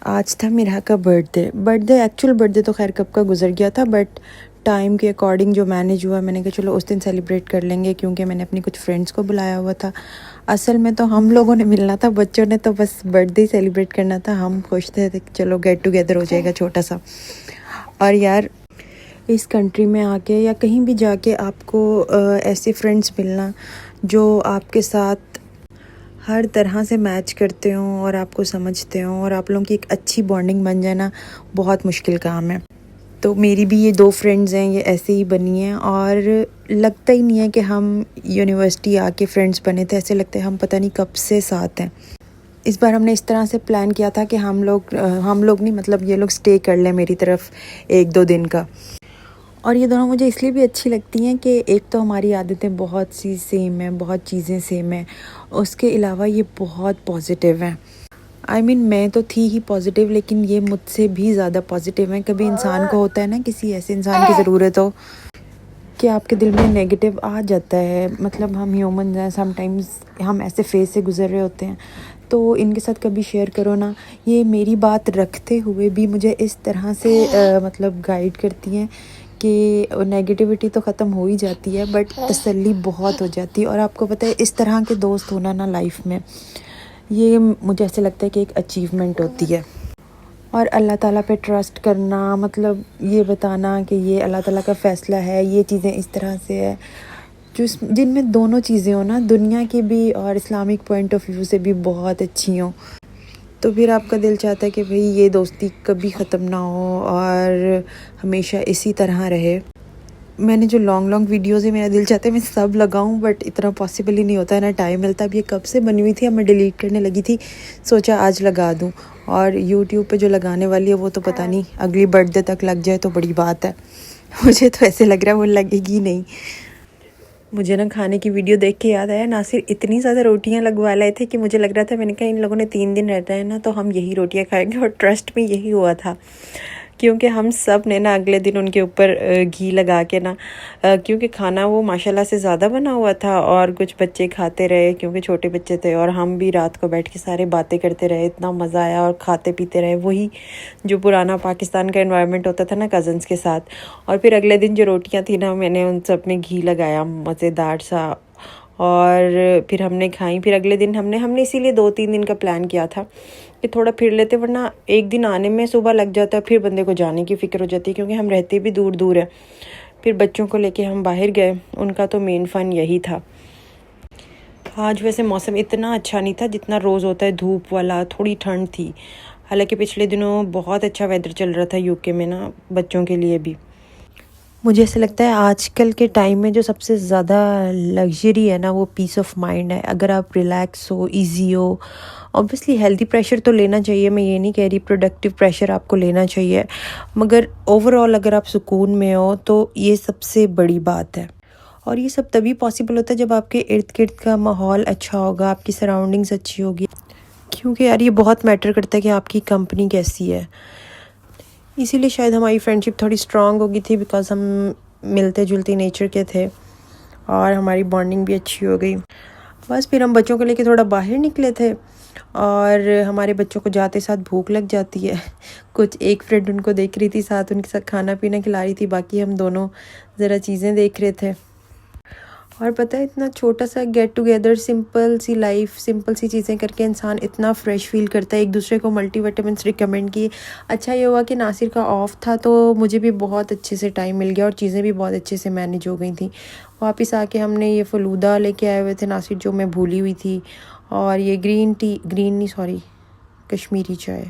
आज था मेरा का बर्थडे एक्चुअल बर्थडे तो खैर कब का गुजर गया था, बट टाइम के अकॉर्डिंग जो मैनेज हुआ मैंने कहा चलो उस दिन सेलिब्रेट कर लेंगे, क्योंकि मैंने अपनी कुछ फ्रेंड्स को बुलाया हुआ था। असल में तो हम लोगों ने मिलना था, बच्चों ने तो बस बर्थडे ही सेलिब्रेट करना था। हम खुश थे चलो गेट टुगेदर हो जाएगा छोटा सा। और यार इस कंट्री में आके या कहीं भी जाके आपको ऐसे फ्रेंड्स मिलना जो आपके साथ हर तरह से मैच करते हों और आपको समझते हों और आप लोगों की एक अच्छी बॉन्डिंग बन जाना बहुत मुश्किल काम है। तो मेरी भी ये 2 फ्रेंड्स हैं, ये ऐसे ही बनी हैं और लगता ही नहीं है कि हम यूनिवर्सिटी आके फ्रेंड्स बने थे। ऐसे लगता है हम पता नहीं कब से साथ हैं। इस बार हमने इस तरह से प्लान किया था कि हम लोग नहीं, मतलब ये लोग स्टे कर लें मेरी तरफ 1-2 दिन का। और ये दोनों मुझे इसलिए भी अच्छी लगती हैं कि एक तो हमारी आदतें बहुत सी सेम हैं, बहुत चीज़ें सेम हैं, उसके अलावा ये बहुत पॉजिटिव हैं। I mean, मैं तो थी ही पॉजिटिव, लेकिन ये मुझसे भी ज़्यादा पॉजिटिव हैं। कभी इंसान को होता है ना किसी ऐसे इंसान की ज़रूरत हो कि आपके दिल में नेगेटिव आ जाता है। मतलब हम ह्यूमन हैं, समटाइम्स हम ऐसे फेज से गुजर रहे होते हैं, तो इनके साथ कभी शेयर करो ना। ये मेरी बात रखते हुए भी मुझे इस तरह से मतलब गाइड करती हैं कि नेगेटिविटी तो ख़त्म हो ही जाती है, बट तसल्ली बहुत हो जाती है। और आपको पता है इस तरह के दोस्त होना ना लाइफ में, ये मुझे ऐसे लगता है कि एक अचीवमेंट होती है। और अल्लाह ताला पे ट्रस्ट करना, मतलब ये बताना कि ये अल्लाह ताला का फ़ैसला है, ये चीज़ें इस तरह से है, जिनमें दोनों चीज़ें हो ना, दुनिया की भी और इस्लामिक पॉइंट ऑफ व्यू से भी बहुत अच्छी हों, तो फिर आपका दिल चाहता है कि भाई ये दोस्ती कभी ख़त्म ना हो और हमेशा इसी तरह रहे। मैंने जो लॉन्ग वीडियोज़ है, मेरा दिल चाहता है मैं सब लगाऊं, बट इतना पॉसिबल ही नहीं होता है, ना टाइम मिलता। अब ये कब से बनी हुई थी, अब मैं डिलीट करने लगी थी, सोचा आज लगा दूं। और यूट्यूब पे जो लगाने वाली है वो तो पता नहीं अगली बर्थडे तक लग जाए तो बड़ी बात है। मुझे तो ऐसे लग रहा है वो लगेगी नहीं। मुझे ना खाने की वीडियो देख के याद आया, नासिर इतनी ज़्यादा रोटियां लगवा लाए थे कि मुझे लग रहा था, मैंने कहा इन लोगों ने 3 दिन रहना है ना, तो हम यही रोटियां खाएंगे। और ट्रस्ट में यही हुआ था, क्योंकि हम सब ने ना अगले दिन उनके ऊपर घी लगा के ना, क्योंकि खाना वो माशाल्लाह से ज़्यादा बना हुआ था और कुछ बच्चे खाते रहे क्योंकि छोटे बच्चे थे, और हम भी रात को बैठ के सारे बातें करते रहे। इतना मज़ा आया और खाते पीते रहे, वही जो पुराना पाकिस्तान का एनवायरनमेंट होता था ना कज़न्स के साथ। और फिर अगले दिन जो रोटियां थी ना, मैंने उन सब में घी लगाया मज़ेदार सा, और फिर हमने खाई। फिर अगले दिन हमने इसीलिए 2-3 दिन का प्लान किया था कि थोड़ा फिर लेते, वरना एक दिन आने में सुबह लग जाता है, फिर बंदे को जाने की फ़िक्र हो जाती है, क्योंकि हम रहते भी दूर दूर है। फिर बच्चों को लेके हम बाहर गए, उनका तो मेन फ़न यही था। आज वैसे मौसम इतना अच्छा नहीं था जितना रोज़ होता है, धूप वाला, थोड़ी ठंड थी। हालांकि पिछले दिनों बहुत अच्छा वेदर चल रहा था यूके में ना, बच्चों के लिए भी। मुझे ऐसा लगता है आजकल के टाइम में जो सबसे ज़्यादा लग्जरी है ना, वो पीस ऑफ माइंड है। अगर आप रिलैक्स हो, इजी हो, ऑब्वियसली हेल्दी प्रेशर तो लेना चाहिए, मैं ये नहीं कह रही प्रोडक्टिव प्रेशर आपको लेना चाहिए, मगर ओवरऑल अगर आप सुकून में हो तो ये सबसे बड़ी बात है। और ये सब तभी पॉसिबल होता है जब आपके इर्द गिर्द का माहौल अच्छा होगा, आपकी सराउंडिंग्स अच्छी होगी, क्योंकि यार ये बहुत मैटर करता है कि आपकी कंपनी कैसी है। इसीलिए शायद हमारी फ्रेंडशिप थोड़ी स्ट्रांग हो गई थी, बिकॉज हम मिलते जुलते नेचर के थे और हमारी बॉन्डिंग भी अच्छी हो गई। बस फिर हम बच्चों को लेके थोड़ा बाहर निकले थे, और हमारे बच्चों को जाते साथ भूख लग जाती है। कुछ एक फ्रेंड उनको देख रही थी, साथ उनके साथ खाना पीना खिला रही थी, बाकी हम दोनों ज़रा चीज़ें देख रहे थे। और पता है इतना छोटा सा गेट टुगेदर, सिंपल सी लाइफ, सिंपल सी चीज़ें करके इंसान इतना फ्रेश फील करता है। एक दूसरे को मल्टीविटामिन्स रिकमेंड किए। अच्छा ये हुआ कि नासिर का ऑफ था, तो मुझे भी बहुत अच्छे से टाइम मिल गया और चीज़ें भी बहुत अच्छे से मैनेज हो गई थी। वापस आके हमने ये फ़लूदा लेके आए हुए थे नासिर, जो मैं भूली हुई थी, और ये ग्रीन नहीं सॉरी कश्मीरी चाय।